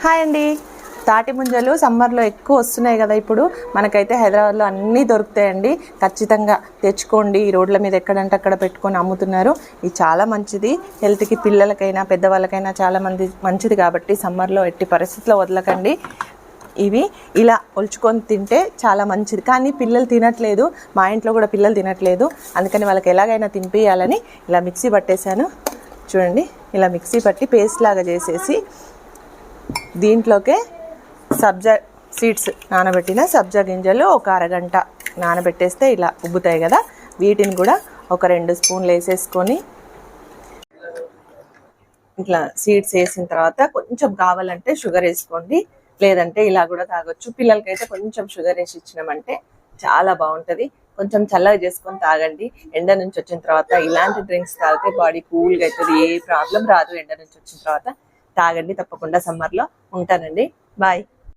Hi అండి. తాటి ముంజలు సమ్మర్లో ఎక్కువ వస్తున్నాయి కదా. ఇప్పుడు మనకైతే హైదరాబాద్లో అన్నీ దొరుకుతాయండి. ఖచ్చితంగా తెచ్చుకోండి. ఈ రోడ్ల మీద ఎక్కడంటే అక్కడ పెట్టుకొని అమ్ముతున్నారు. ఇది చాలా మంచిది హెల్త్కి, పిల్లలకైనా పెద్దవాళ్ళకైనా చాలా మంచిది కాబట్టి సమ్మర్లో ఎట్టి పరిస్థితుల్లో వదలకండి. ఇవి ఇలా ఒలుచుకొని తింటే చాలా మంచిది. కానీ పిల్లలు తినట్లేదు, మా ఇంట్లో కూడా పిల్లలు తినట్లేదు. అందుకని వాళ్ళకి ఎలాగైనా తినిపించాలని ఇలా మిక్సీ పట్టేశాను. చూడండి, ఇలా మిక్సీ పట్టి పేస్ట్ లాగా చేసేసి దీంట్లోకే సబ్జా సీడ్స్, నానబెట్టిన సబ్జా గింజలు ఒక అరగంట నానబెట్టేస్తే ఇలా ఉబ్బుతాయి కదా. వీటిని కూడా ఒక 2 స్పూన్లు వేసేసుకొని ఇట్లా సీడ్స్ వేసిన తర్వాత కొంచెం కావాలంటే షుగర్ వేసుకోండి, లేదంటే ఇలా కూడా తాగొచ్చు. పిల్లలకైతే కొంచెం షుగర్ వేసి ఇచ్చినామంటే చాలా బాగుంటుంది. కొంచెం చల్లగా చేసుకొని తాగండి. ఎండ నుంచి వచ్చిన తర్వాత ఇలాంటి డ్రింక్స్ తాగితే బాడీ కూల్గా అవుతుంది, ఏ ప్రాబ్లం రాదు. ఎండ నుంచి వచ్చిన తర్వాత తాగండి తప్పకుండా సమ్మర్లో. ఉంటానండి, బాయ్.